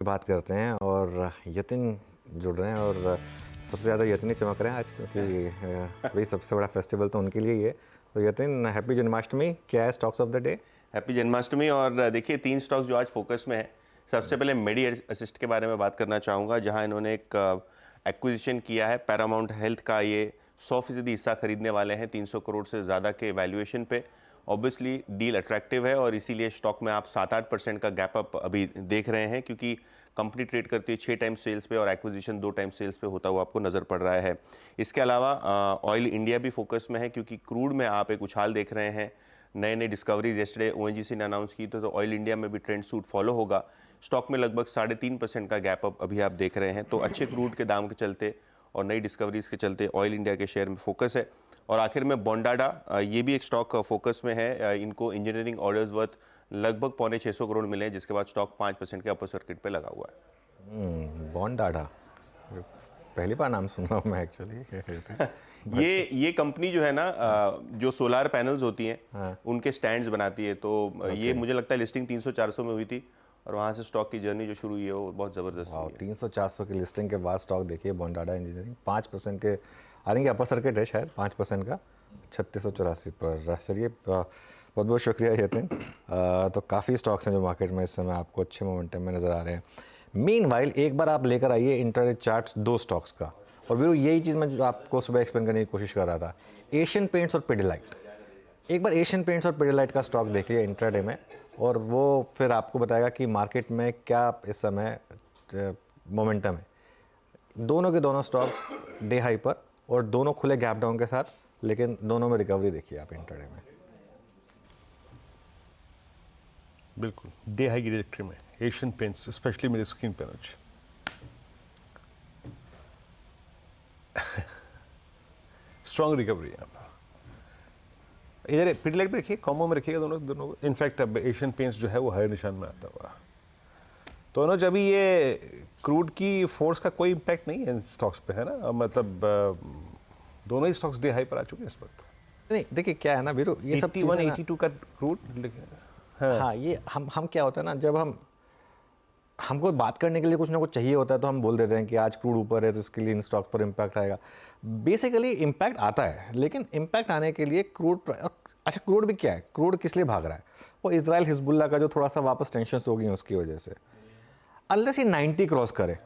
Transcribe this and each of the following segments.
बात करते हैं और यतिन जुड़ रहे हैं और सबसे ज़्यादा यतिन ही चमक रहे हैं आज, क्योंकि वही सबसे बड़ा फेस्टिवल तो उनके लिए ही है। तो यतिन, हैप्पी जन्माष्टमी। क्या है stocks of the day? Happy Janmashtami. और देखिए 3 स्टॉक्स जो आज फोकस में है। सबसे पहले मेडी असिस्ट के बारे में बात करना चाहूँगा, जहां इन्होंने एक एक्विजिशन किया है पैरामाउंट हेल्थ का। ये 100% हिस्सा खरीदने वाले हैं 300 करोड़ से ज़्यादा के वैल्यूएशन पे। ऑब्वियसली डील अट्रैक्टिव है और इसीलिए स्टॉक में आप 7-8% का गैप अप अभी देख रहे हैं, क्योंकि कंपनी ट्रेड करती है 6 टाइम्स सेल्स पे और एक्विजिशन 2 टाइम्स सेल्स पे होता हुआ आपको नज़र पड़ रहा है। इसके अलावा ऑयल इंडिया भी फोकस में है, क्योंकि क्रूड में आप एक उछाल देख रहे हैं। नए नए डिस्कवरीज येस्टरडे ओएनजीसी ने अनाउंस की, तो ऑयल इंडिया में भी ट्रेंड सूट फॉलो होगा। स्टॉक में लगभग 3.5% का गैप अप अभी आप देख रहे हैं। तो अच्छे क्रूड के दाम के चलते और नई डिस्कवरीज के चलते ऑयल इंडिया के शेयर में फोकस है। और आखिर में बॉन्डाडा, ये भी एक स्टॉक फोकस में है। इनको इंजीनियरिंग ऑर्डर्स वर्थ लगभग 650 करोड़ मिले हैं, जिसके बाद स्टॉक 5% के अपर सर्किट पे लगा हुआ है। बॉन्डाडा, पहली बार नाम सुन रहा हूँ मैं एक्चुअली। ये कंपनी जो है ना, जो सोलार पैनल्स होती हैं, हाँ। उनके स्टैंड्स बनाती है। तो ये मुझे लगता है लिस्टिंग 300-400 में हुई थी और वहाँ से स्टॉक की जर्नी जो शुरू हुई है वो बहुत ज़बरदस्त हुई है। 300-400 की लिस्टिंग के बाद स्टॉक देखिए, बॉन्डाडा इंजीनियरिंग 5% के, आई थिंक अपर सर्किट है शायद 5% का, 3684 पर। चलिए, बहुत बहुत शुक्रिया यतिन। तो काफ़ी स्टॉक्स हैं जो मार्केट में इस समय आपको अच्छे मोमेंटम में नज़र आ रहे हैं। मीनवाइल एक बार आप लेकर आइए इंटरडे चार्ट्स 2 स्टॉक्स का, और वीरू यही चीज़ मैं जो आपको सुबह एक्सप्लेन करने की कोशिश कर रहा था, एशियन पेंट्स और पिडिलाइट। एक बार एशियन पेंट्स और पिडिलाइट का स्टॉक देखिए इंट्राडे में, और वो फिर आपको बताएगा कि मार्केट में क्या इस समय मोमेंटम है। दोनों के दोनों स्टॉक्स डे हाई पर और दोनों खुले गैप डाउन के साथ, लेकिन दोनों में रिकवरी देखिए आप इंट्राडे में। बिल्कुल डे हाई की ट्रेजेक्टरी में एशियन पेंट्स, स्पेशली मेरी स्क्रीन पे आज स्ट्रॉन्ग रिकवरी यहाँ पर। इधर पिडिलाइट पे रखिए, कॉम्बो में रखिएगा दोनों। इनफैक्ट अब एशियन पेंट्स जो है वो हायर निशान में आता हुआ। तो अनुज, अभी ये क्रूड की फोर्स का कोई इम्पैक्ट नहीं है इन स्टॉक्स पे, है ना? मतलब दोनों ही स्टॉक्स डे हाई पर आ चुके हैं इस वक्त। नहीं देखिए क्या है ना वीरू, ये सब 81-82 का क्रूड। हाँ, ये हम क्या होता है ना, जब हमको बात करने के लिए कुछ ना कुछ चाहिए होता है तो हम बोल देते हैं कि आज क्रूड ऊपर है तो इसके लिए इन स्टॉक पर इम्पैक्ट आएगा। बेसिकली इम्पैक्ट आता है, लेकिन इम्पैक्ट आने के लिए अच्छा क्रूड भी क्या है, क्रूड किस लिए भाग रहा है? वो इजराइल हिजबुल्ला का जो थोड़ा सा वापस टेंशन हो गई है उसकी वजह से। अनलेस ये 90 क्रॉस करे,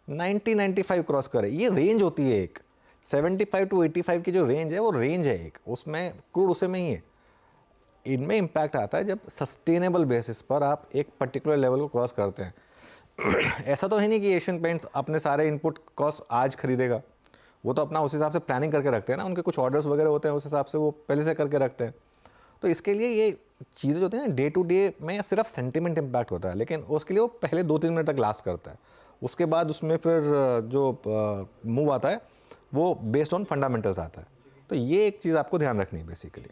90-95 क्रॉस करे, ये रेंज होती है एक 75 to 85 की जो रेंज है, वो रेंज है एक, उसमें क्रूड उसे में ही है। इनमें इम्पैक्ट आता है जब सस्टेनेबल बेसिस पर आप एक पर्टिकुलर लेवल को क्रॉस करते हैं। ऐसा तो है नहीं कि एशियन पेंट्स अपने सारे इनपुट कॉस्ट आज खरीदेगा, वो तो अपना उस हिसाब से प्लानिंग करके रखते हैं ना, उनके कुछ ऑर्डर्स वगैरह होते हैं, उस हिसाब से वो पहले से करके रखते हैं। तो इसके लिए ये चीज़ें जो होती हैं ना, डे टू डे में सिर्फ सेंटिमेंट इम्पैक्ट होता है, लेकिन उसके लिए वो पहले 2-3 मिनट तक लास्ट करता है। उसके बाद उसमें फिर जो मूव आता है वो बेस्ड ऑन फंडामेंटल्स आता है। तो ये एक चीज़ आपको ध्यान रखनी है बेसिकली।